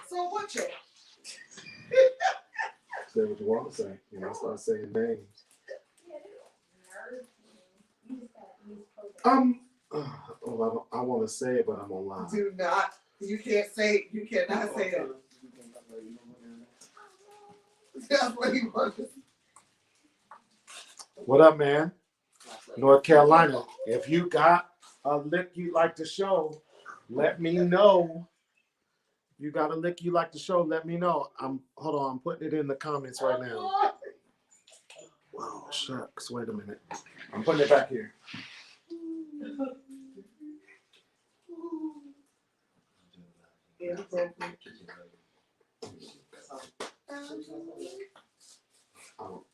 So what you? Say what you want to say. You know, start saying names. I want to say it, but I'm online. Do not. You can't say. You cannot say that. That's what he wants. What up, man? North Carolina. If you got a lick you'd like to show, let me know. If you got a lick you like to show, let me know. Hold on, I'm putting it in the comments right now. Whoa, shucks. Wait a minute. I'm putting it back here. Oh.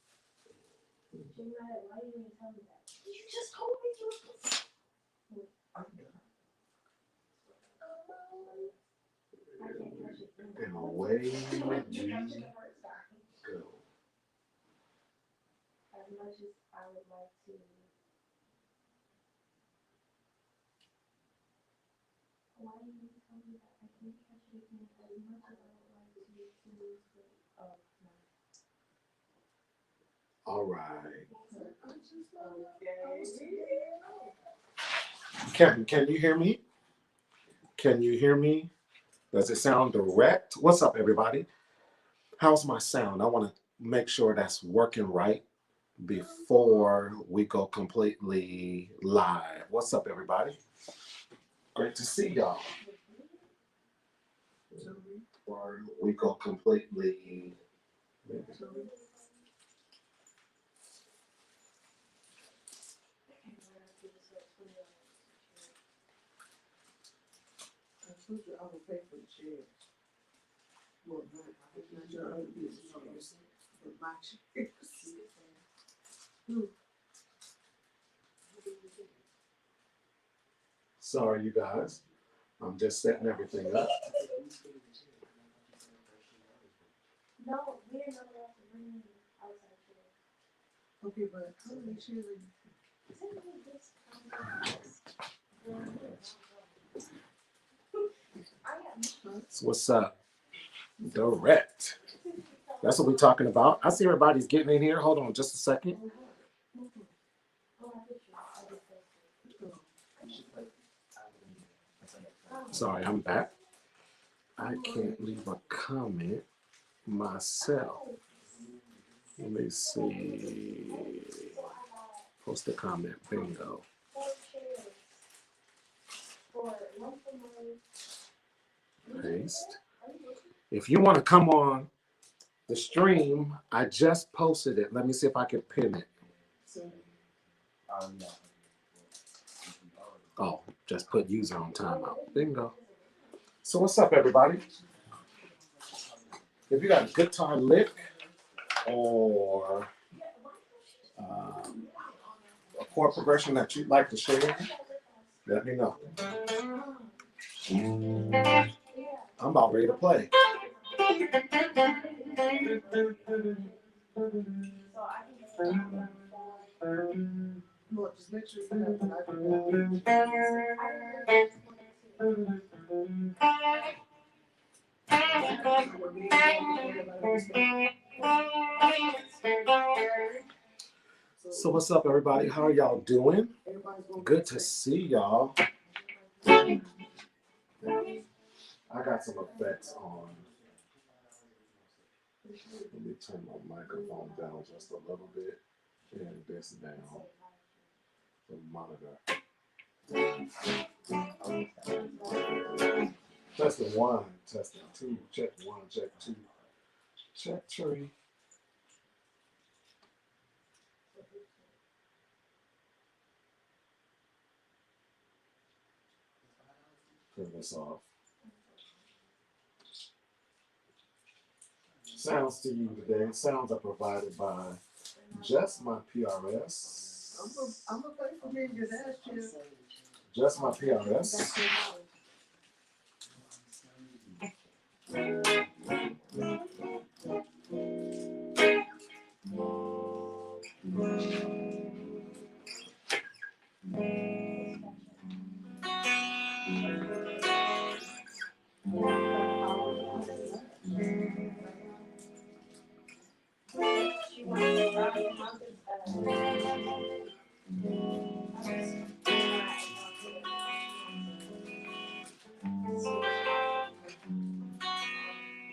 You just told me you And away we go. As much as I would like to. Why do you tell me that I can't catch it again? As much as I would like to lose the All right. Kevin, can you hear me? Can you hear me? Does it sound direct? What's up, everybody? How's my sound? I want to make sure that's working right before we go completely live. What's up, everybody? Great to see y'all. Before we go completely. I will pay for the shares. Well, not your other business, but my shares. Sorry, you guys. I'm just setting everything up. No, we're not allowed to bring in outside chairs. Okay, but how many shares are you? So what's up? Direct. That's what we're talking about. I see everybody's getting in here. Hold on just a second. Sorry, I'm back. I can't leave a comment myself. Let me see. Post a comment. Bingo. Paste. If you want to come on the stream, I just posted it. Let me see if I can pin it. Oh, just put user on timeout. Bingo. So what's up, everybody? If you got a guitar lick or a chord progression that you'd like to share, let me know. I'm about ready to play. Look, just make sure you have So what's up, everybody? How are y'all doing? Good to see y'all. I got some effects on. Let me turn my microphone down just a little bit and this down. The monitor. Testing 1, testing 2, check 1, check 2, check 3. Turn this off. Sounds to you today. Sounds are provided by just my PRS. I'm gonna pay for me your ass chair. Just my PRS.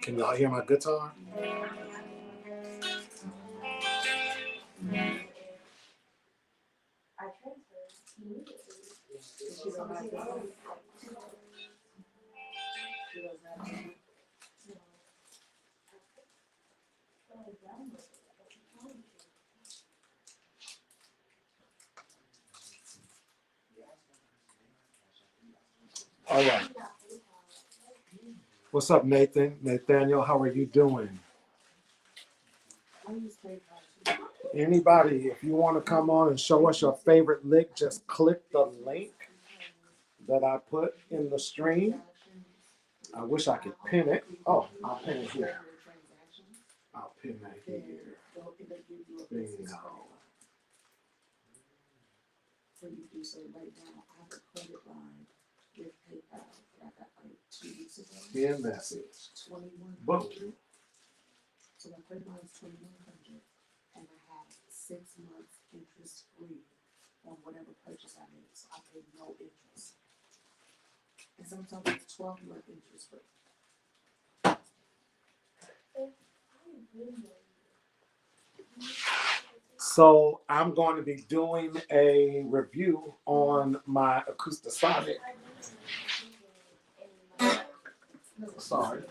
Can y'all hear my guitar? I transferred immediately. She don't have to. She doesn't have to. All right. What's up, Nathan? Nathaniel, how are you doing? I use PayPal. Anybody, if you want to come on and show us your favorite lick, just click the link that I put in the stream. I wish I could pin it. Oh, I'll pin it here. I'll pin that here. Bingo. When you do so right now, I have a credit line with PayPal that I got like 2 weeks ago. Pin message. 2100. So my credit line is 2100, and I have 6 months interest free on whatever purchase I make. So I pay no interest. And sometimes it's 12-month interest free. So I'm going to be doing a review on my Acoustasonic. Sorry.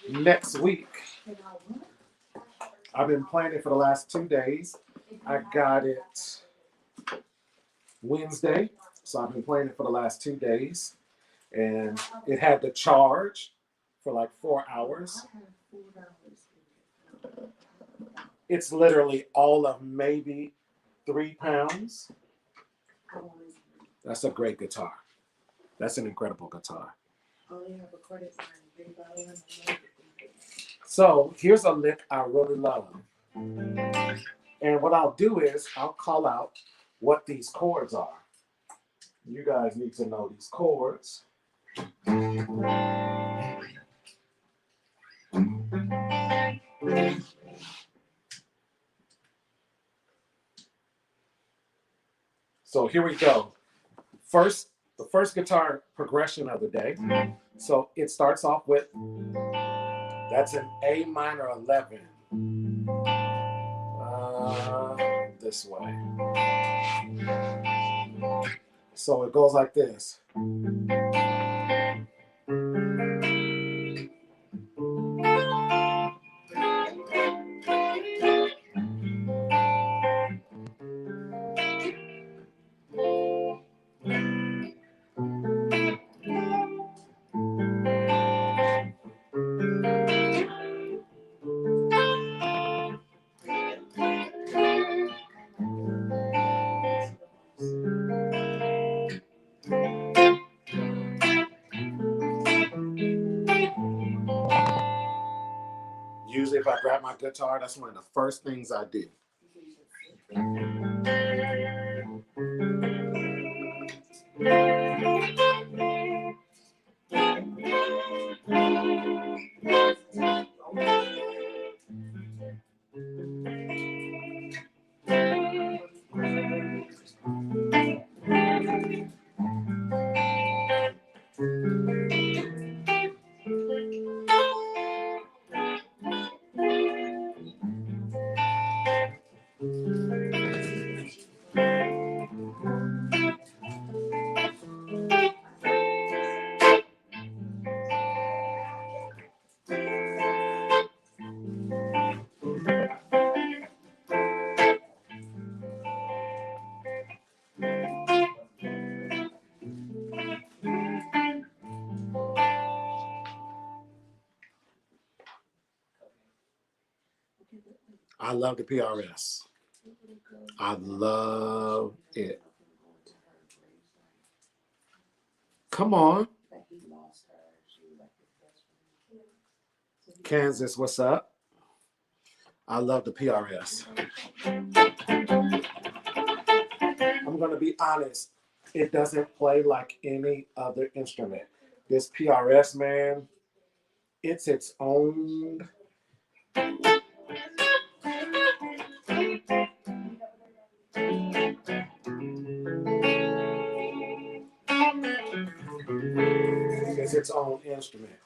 Next week. I've been playing it for the last 2 days. I got it Wednesday, so I've been playing it for the last 2 days. And it had to charge for like 4 hours. It's literally all of maybe 3 pounds. That's a great guitar. That's an incredible guitar. So here's a lick I really love. And what I'll do is I'll call out what these chords are. You guys need to know these chords. So here we go. The first guitar progression of the day. So it starts off with, that's an A minor 11. This way. So it goes like this. Usually if I grab my guitar, that's one of the first things I do. I love the PRS. I love it. Come on. Kansas, what's up? I love the PRS. I'm going to be honest. It doesn't play like any other instrument. This PRS, man, it's its own. It's its own instrument.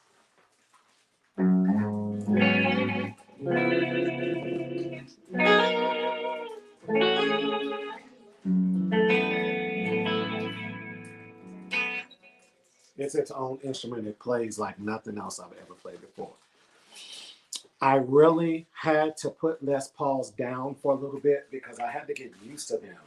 It's its own instrument. It plays like nothing else I've ever played before. I really had to put Les Pauls down for a little bit because I had to get used to them.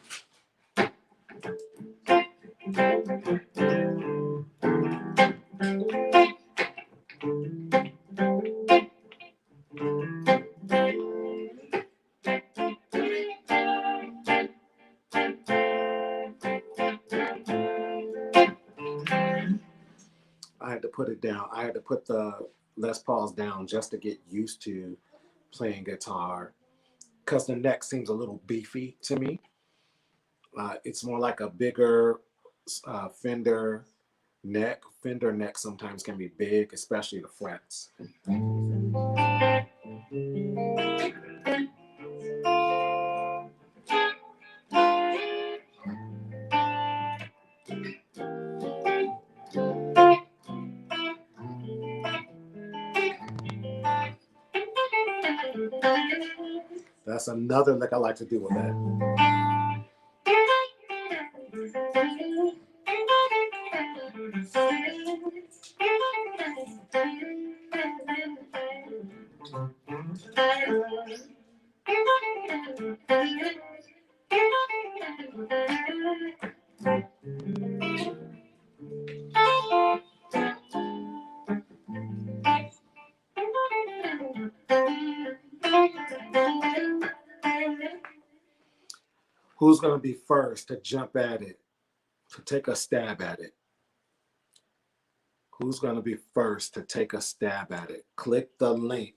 I had to put it down. I had to put the Les Pauls down just to get used to playing guitar because the neck seems a little beefy to me. It's more like a bigger Fender neck. Fender neck sometimes can be big, especially the frets. That's another lick I like to do with that. Who's going to be first to jump at it, to take a stab at it? Who's going to be first to take a stab at it? Click the link.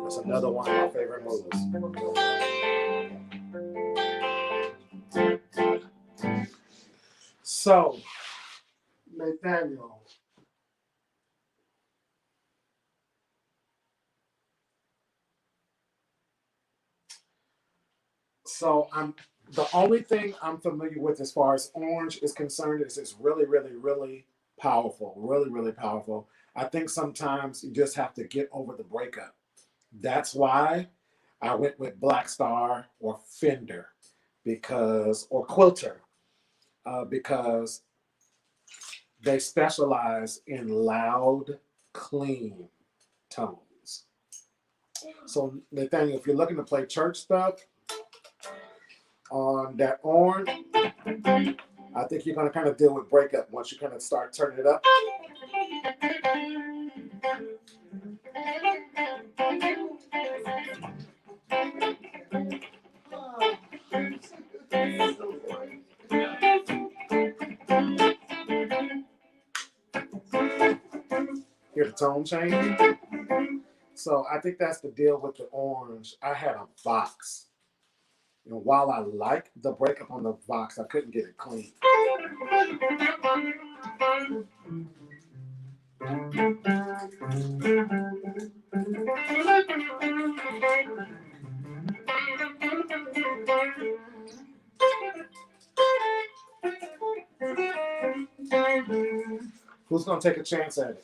That's another one of my favorite moves. So, Nathaniel, So the only thing I'm familiar with as far as orange is concerned is it's really, really, really powerful. Really, really powerful. I think sometimes you just have to get over the breakup. That's why I went with Blackstar or Fender or Quilter because they specialize in loud, clean tones. So Nathaniel, if you're looking to play church stuff on that orange, I think you're going to kind of deal with breakup once you kind of start turning it up. Hear the tone change? So I think that's the deal with the orange. I had a Vox. You know, while I like the breakup on the Vox, I couldn't get it clean. Who's going to take a chance at it?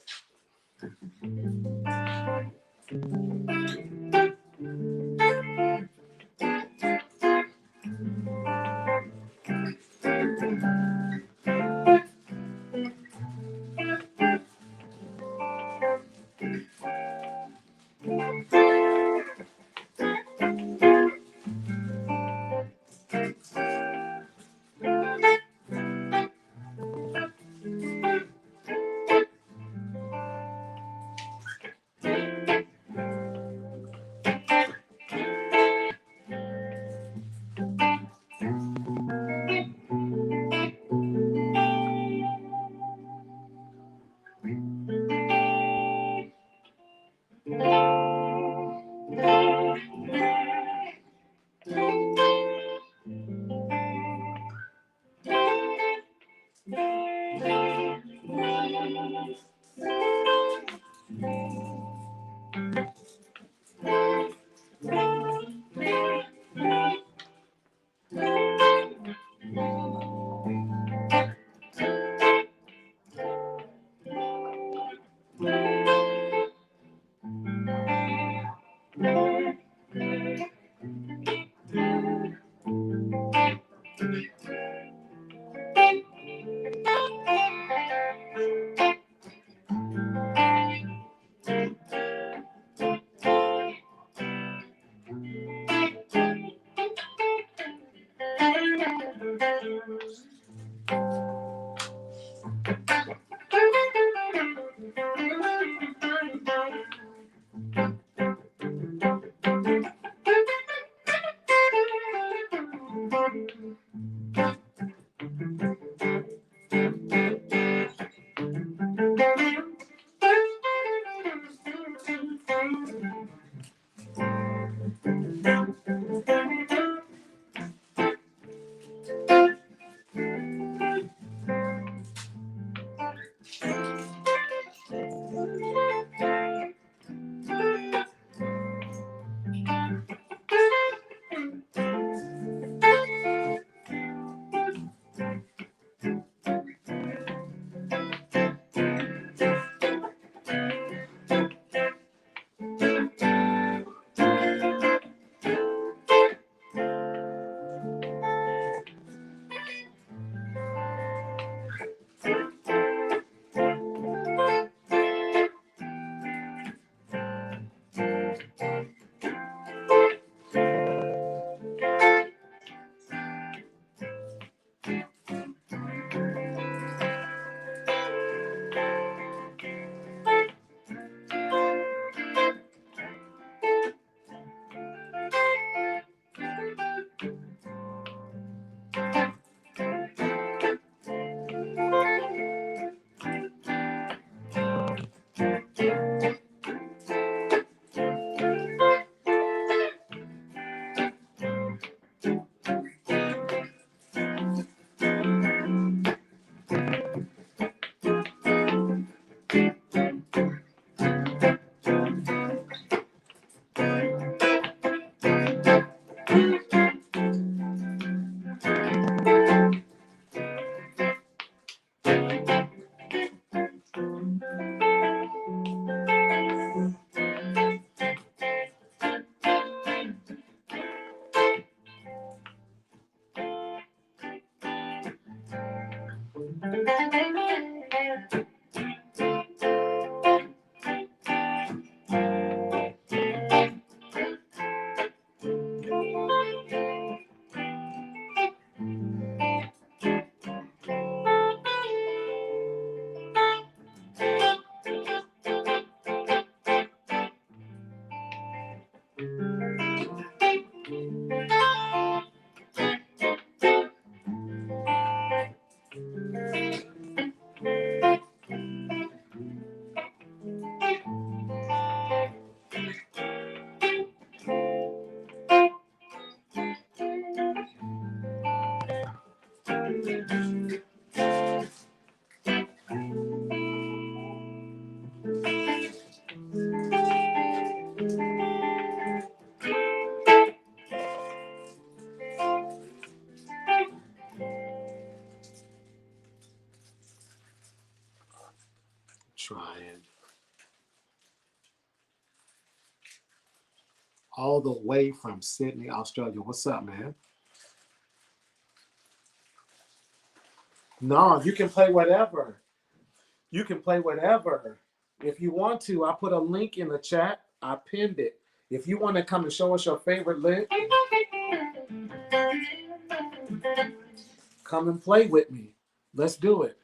Trying. All the way from Sydney, Australia. What's up, man? No, you can play whatever. You can play whatever. If you want to, I put a link in the chat. I pinned it. If you want to come and show us your favorite lick, come and play with me. Let's do it.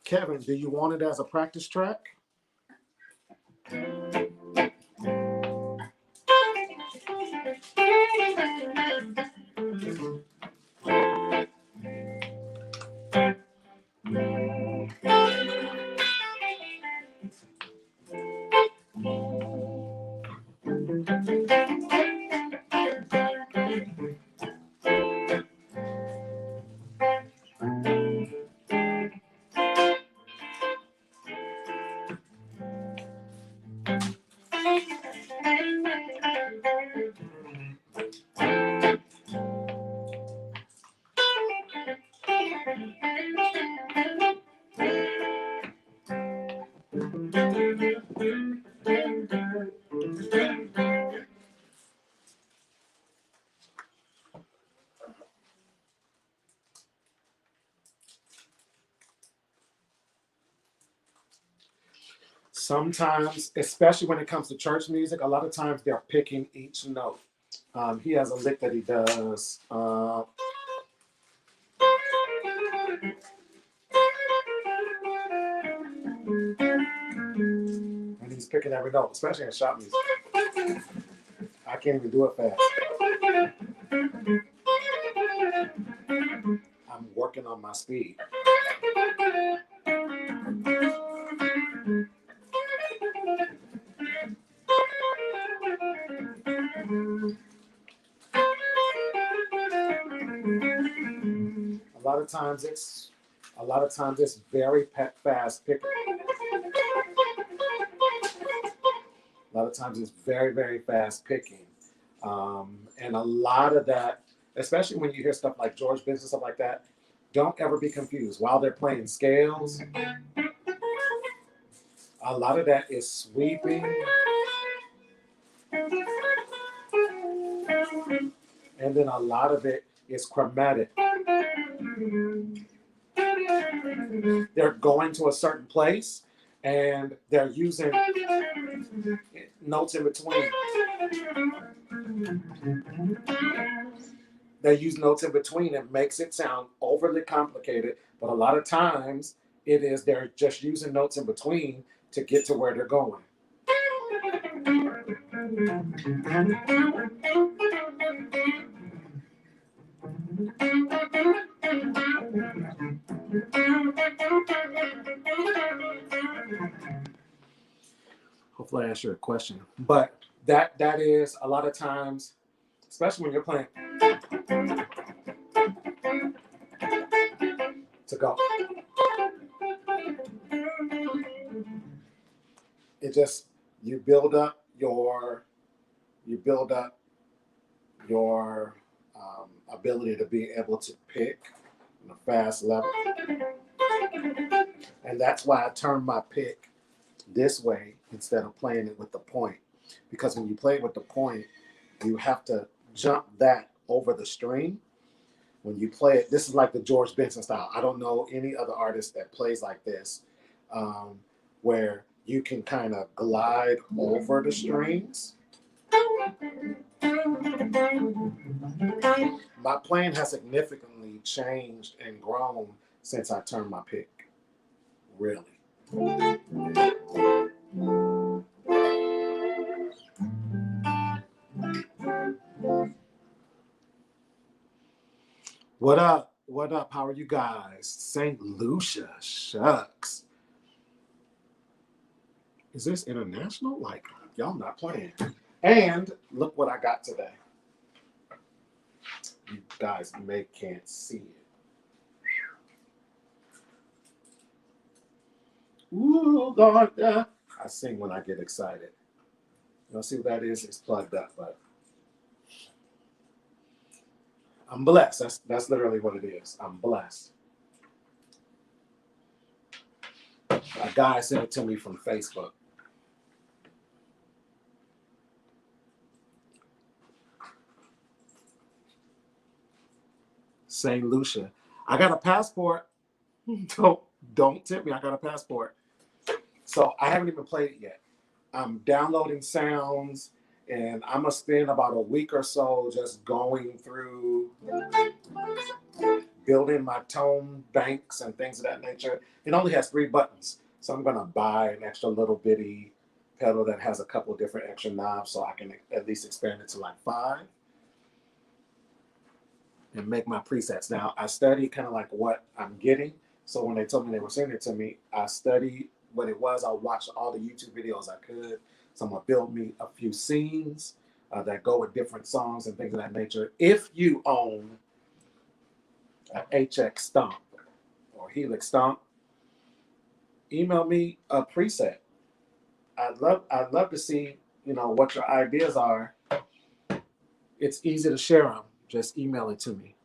Kevin, do you want it as a practice track? Sometimes, especially when it comes to church music, a lot of times they're picking each note. He has a lick that he does. And he's picking every note, especially in shop music. I can't even do it fast. I'm working on my speed. A lot of times it's very fast picking. A lot of times it's very, very fast picking. And a lot of that, especially when you hear stuff like George Benson, stuff like that, don't ever be confused. While they're playing scales, a lot of that is sweeping. And then a lot of it is chromatic. They're going to a certain place and they're using notes in between. They use notes in between. It makes it sound overly complicated, but a lot of times it is they're just using notes in between to get to where they're going. Hopefully I answered your question. But that is a lot of times especially when you're playing to go. It just, you build up your ability to be able to pick in a fast level. And that's why I turn my pick this way instead of playing it with the point. Because when you play it with the point, you have to jump that over the string. When you play it, this is like the George Benson style. I don't know any other artist that plays like this, where you can kind of glide over the strings. My playing has significantly changed and grown since I turned my pick. Really. What up? What up? How are you guys? St. Lucia. Shucks. Is this international? Like, y'all not playing. And look what I got today. You guys can't see it. Ooh, God, yeah. I sing when I get excited. You know, see what that is? It's plugged up, but I'm blessed. That's literally what it is. I'm blessed. A guy sent it to me from Facebook. St. Lucia. I got a passport. Don't tip me. I got a passport. So I haven't even played it yet. I'm downloading sounds, and I'm going to spend about a week or so just going through building my tone banks and things of that nature. It only has 3 buttons. So I'm going to buy an extra little bitty pedal that has a couple different extra knobs so I can at least expand it to like 5 and make my presets. Now, I study kind of like what I'm getting. So when they told me they were sending it to me, I studied what it was. I watched all the YouTube videos I could. So I'm going to build me a few scenes that go with different songs and things of that nature. If you own an HX Stomp or Helix Stomp, email me a preset. I'd love to see, you know, what your ideas are. It's easy to share them. Just email it to me.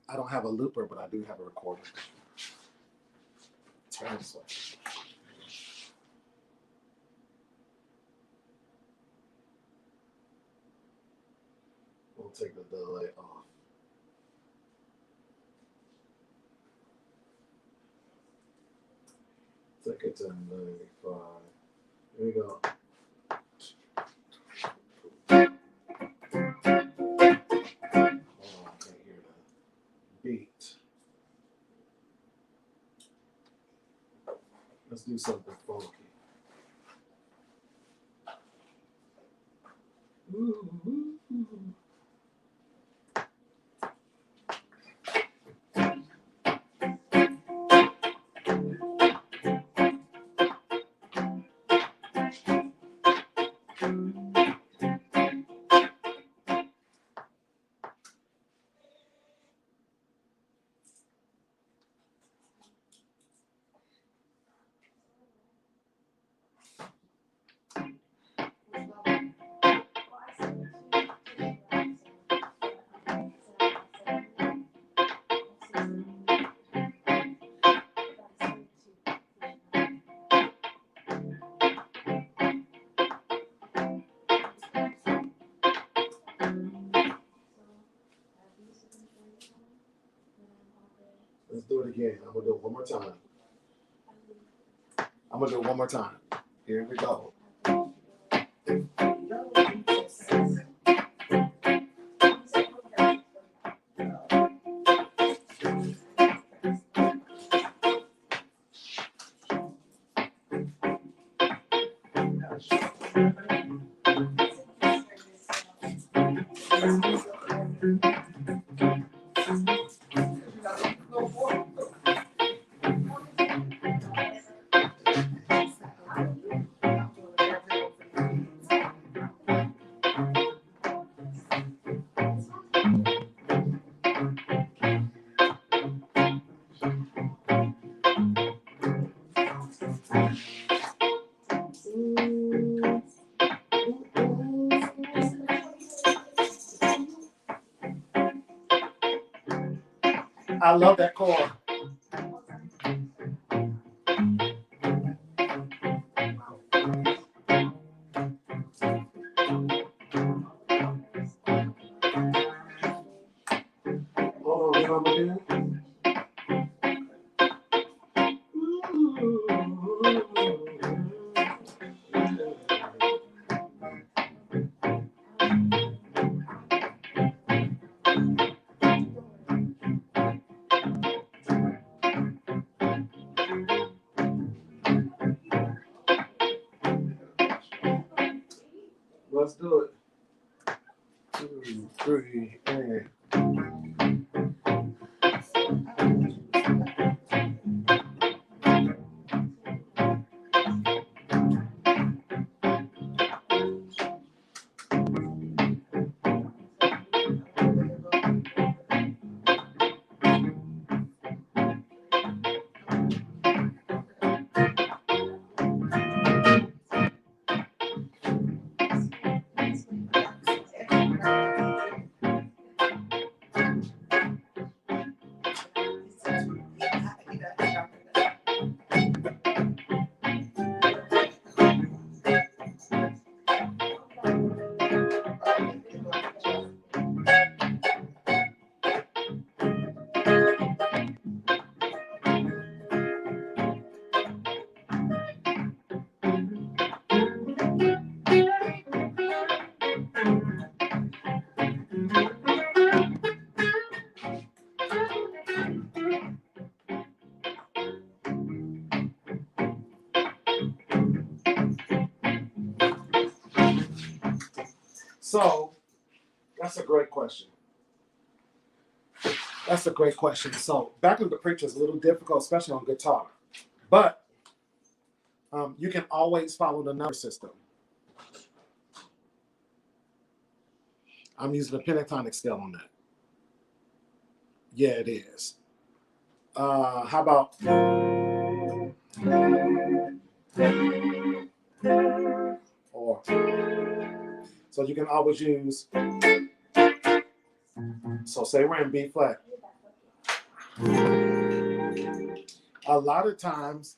I don't have a looper, but I do have a recorder. Turn this way. We'll take the delay off. Take it to 95. Here we go. I can't hear the beat. Let's do something funky. Ooh, ooh, ooh. Let's do it again. I'm going to do it one more time. I'm going to do it one more time. Here we go. I love that chord. Hold on, what I'm gonna do? Let's do it. 2, 3, and. So that's a great question. That's a great question. So backing the preacher is a little difficult, especially on guitar. But you can always follow the number system. I'm using a pentatonic scale on that. Yeah, it is. How about or? So you can always use. So say we're in B flat. A lot of times,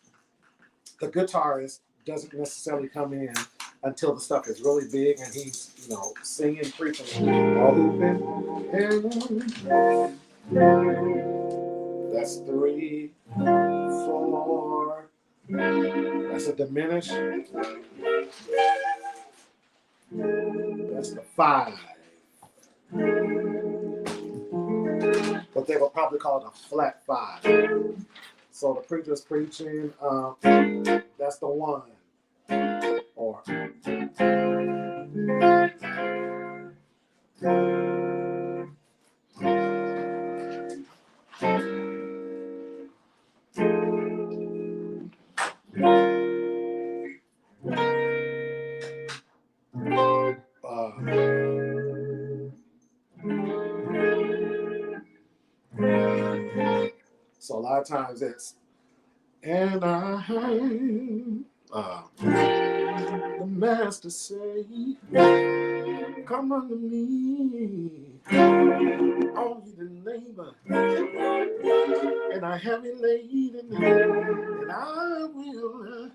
the guitarist doesn't necessarily come in until the stuff is really big and he's, singing, preaching, or hooping. And that's 3, 4. That's a diminished. That's the 5. But they will probably call it a flat 5. So the preacher's preaching. That's the 1. Or. So a lot of times it's, and I heard the master say, come unto me, all ye the labor, and I have it laden, and I will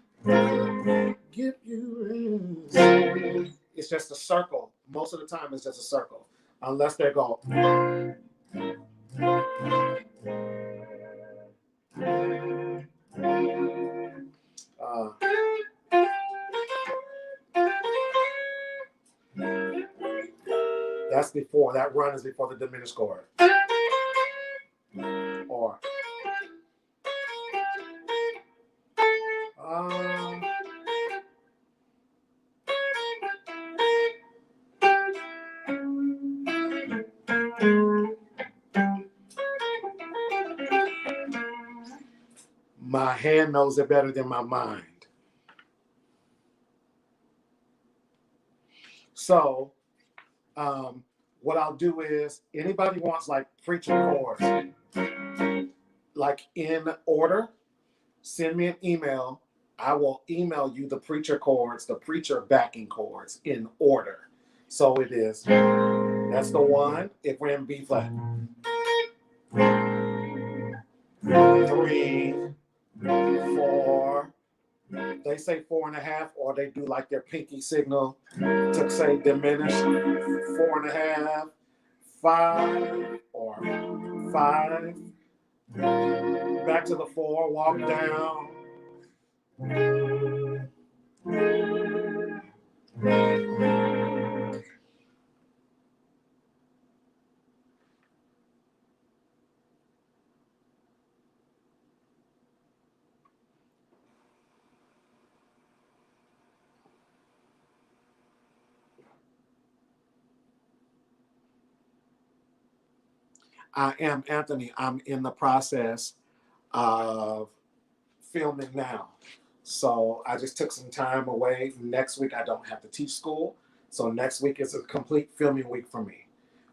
give you rest. It's just a circle. Most of the time it's just a circle, unless they go. That's before, that run is before the diminished chord. Or My hand knows it better than my mind. So what I'll do is, anybody wants like preacher chords, like in order, send me an email. I will email you the preacher chords, the preacher backing chords in order. So it is, that's the one, if we're in B flat. 3, 4, they say 4.5, or they do like their pinky signal to say diminish, 4.5, 5, or 5, back to the 4, walk down. I am Anthony. I'm in the process of filming now. So I just took some time away. Next week, I don't have to teach school. So next week is a complete filming week for me.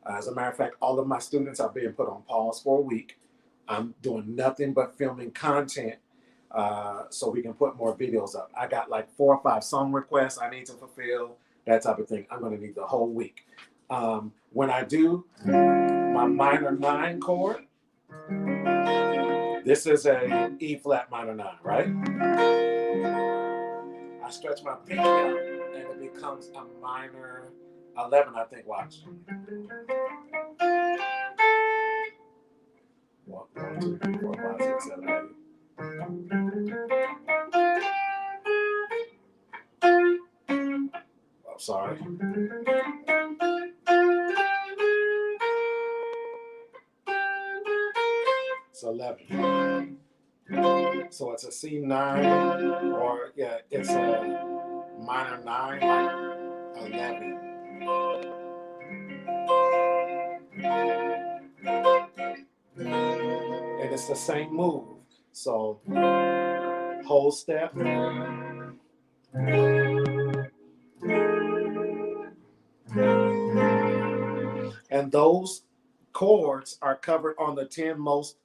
As a matter of fact, all of my students are being put on pause for a week. I'm doing nothing but filming content so we can put more videos up. I got like 4 or 5 song requests I need to fulfill, that type of thing. I'm going to need the whole week. When I do my minor 9 chord, this is a E flat minor 9, right? I stretch my pinky out and it becomes a minor 11, I think. Watch. 1, 2, 3, 4, 5, 6, 7, 8. I'm sorry. It's 11. So it's a C9, or yeah, it's a minor 9, like 11. And it's the same move. So whole step. And those chords are covered on the 10 most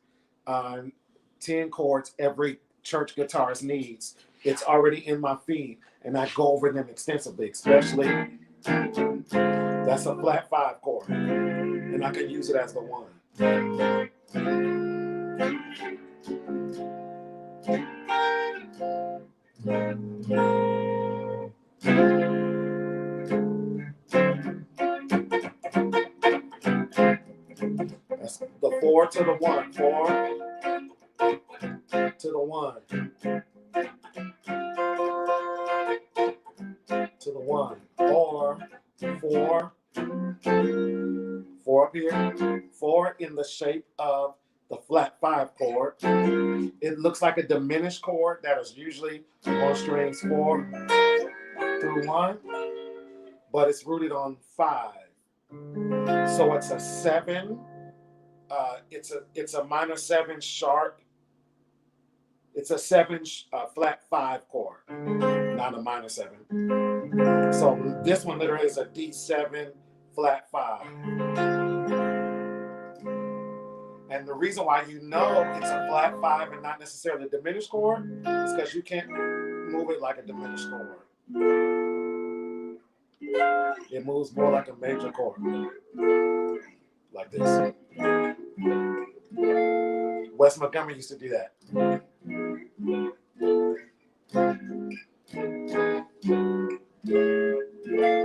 10 chords every church guitarist needs. It's already in my feed, and I go over them extensively, especially that's a flat 5 chord, and I can use it as the 1. That's the 4 to the 1, 4 to the 1, to the 1, or 4, 4 up here, 4 in the shape of the flat 5 chord. It looks like a diminished chord that is usually on strings 4 through 1, but it's rooted on 5. So it's a 7. It's a minor 7 sharp. It's a 7 flat 5 chord, not a minor 7. So this one literally is a D7 flat 5. And the reason why you know it's a flat 5 and not necessarily a diminished chord is because you can't move it like a diminished chord. It moves more like a major chord, like this. Wes Montgomery used to do that.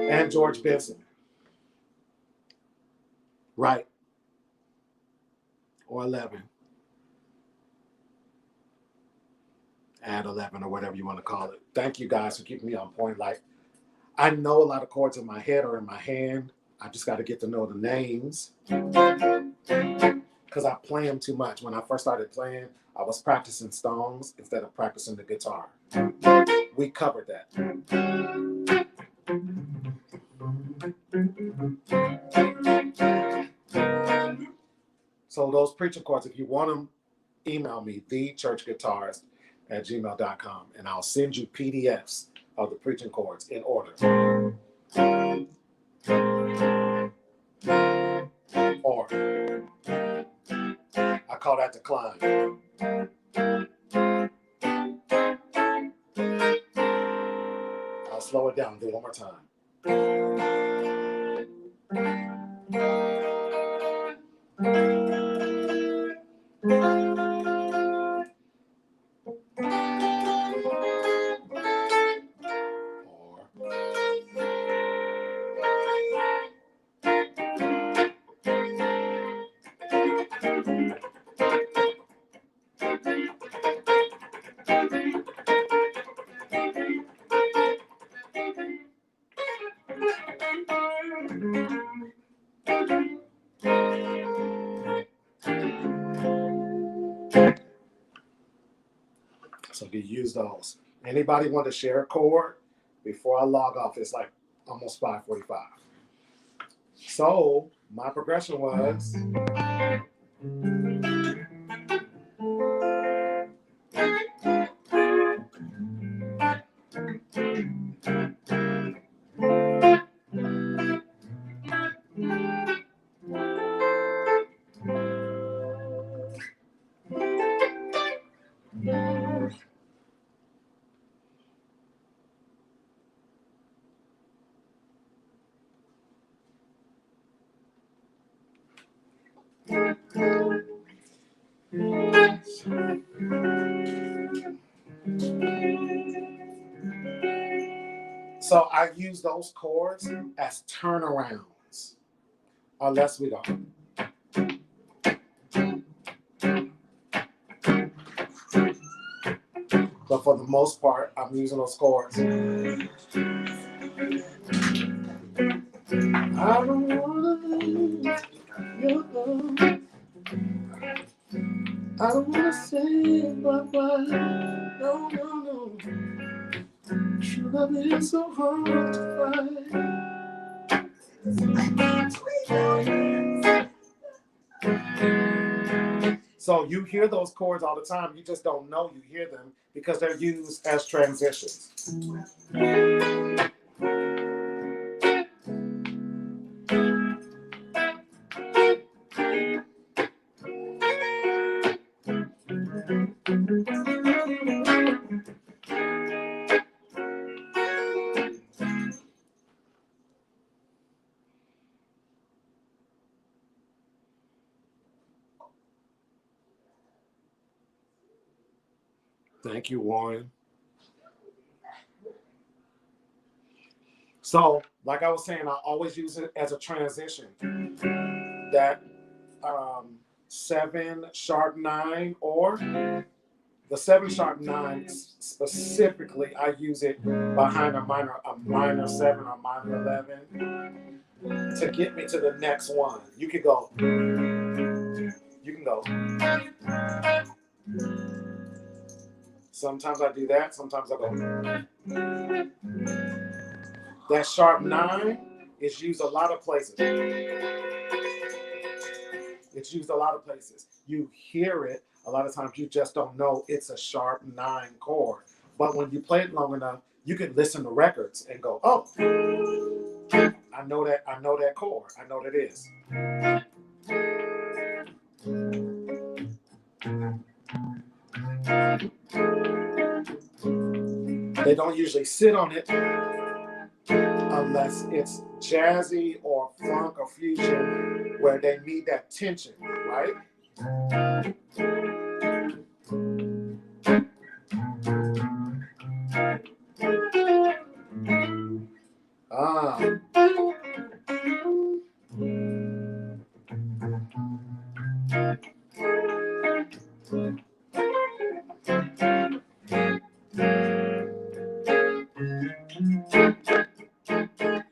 And George Benson. Right. Or 11. Add 11 or whatever you want to call it. Thank you guys for keeping me on point. Like, I know a lot of chords in my head or in my hand. I just got to get to know the names because I play them too much. When I first started playing, I was practicing stones instead of practicing the guitar. We covered that. So those preacher chords, if you want them, email me, thechurchguitarist preachingchords@gmail.com, and I'll send you PDFs of the preaching chords in order. Or I call that the climb. I'll slow it down and do it one more time. So you use those. Anybody want to share a chord? Before I log off, it's like almost 5:45. So my progression was. So I use those chords as turnarounds, unless we don't. But for the most part, I'm using those chords. I don't wanna lose your love. I don't wanna say bye-bye. No, no, no. True love is so hard to find. So you hear those chords all the time. You just don't know you hear them because they're used as transitions. Thank you, Warren. So, like I was saying, I always use it as a transition. That 7 sharp 9, or the 7 sharp 9 specifically, I use it behind a minor 7 or minor 11 to get me to the next one. You can go. Sometimes I do that. Sometimes I go. That sharp 9 is used a lot of places. It's used a lot of places. You hear it a lot of times. You just don't know it's a sharp 9 chord. But when you play it long enough, you can listen to records and go, "Oh, I know that chord. I know what it is." They don't usually sit on it unless it's jazzy or funk or fusion where they need that tension, right?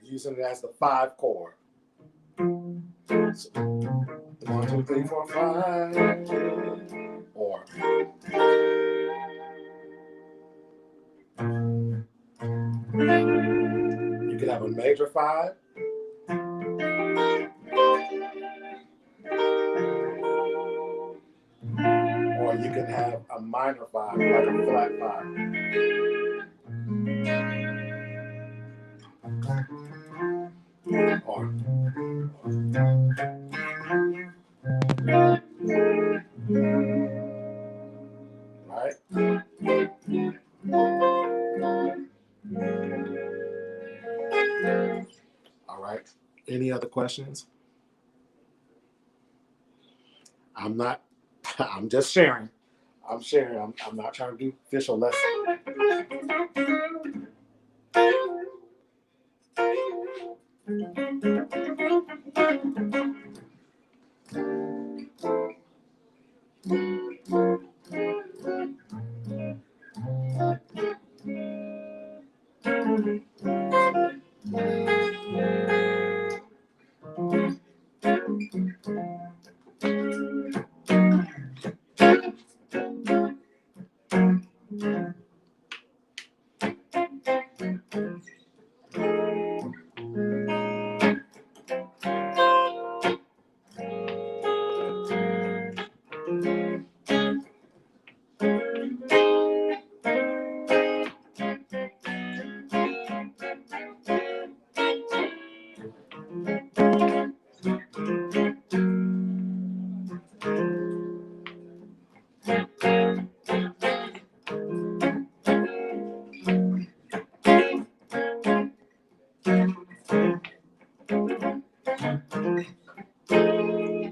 Using it as the 5 chord. So, 1, 2, 3, 4, 5. Or you could have a major 5. Or you can have a minor 5, like a flat 5. Or right? All right. Any other questions? I'm just sharing. I'm sharing. I'm not trying to do official lesson.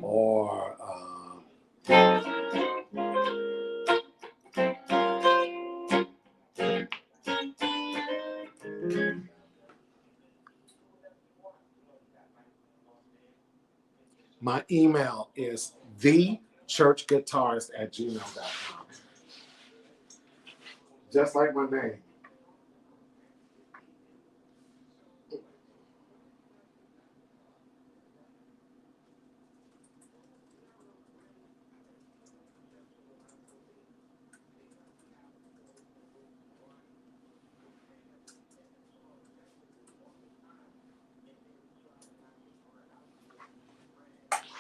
Or my email is thechurchguitarist@gmail.com. Just like my name.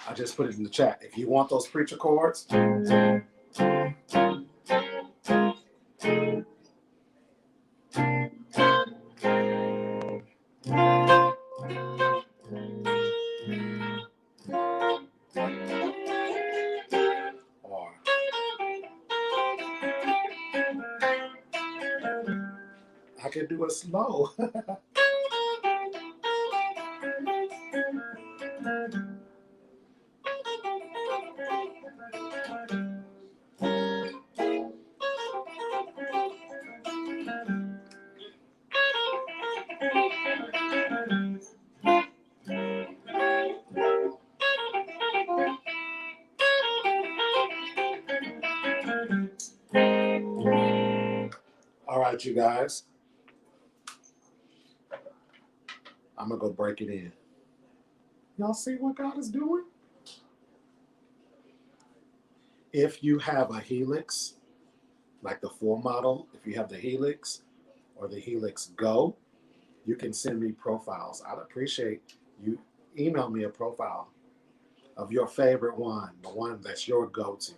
I just put it in the chat. If you want those preacher chords, or I can do it slow. All right, you guys. I'm going to go break it in. Y'all see what God is doing? If you have a Helix, like the full model, if you have the Helix or the Helix Go, you can send me profiles. I'd appreciate you email me a profile of your favorite one, the one that's your go-to.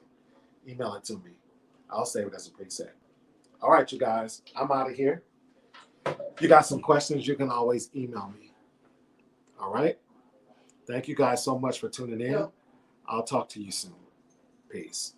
Email it to me. I'll save it as a preset. All right, you guys, I'm out of here. If you got some questions, you can always email me. All right? Thank you guys so much for tuning in. I'll talk to you soon. Peace.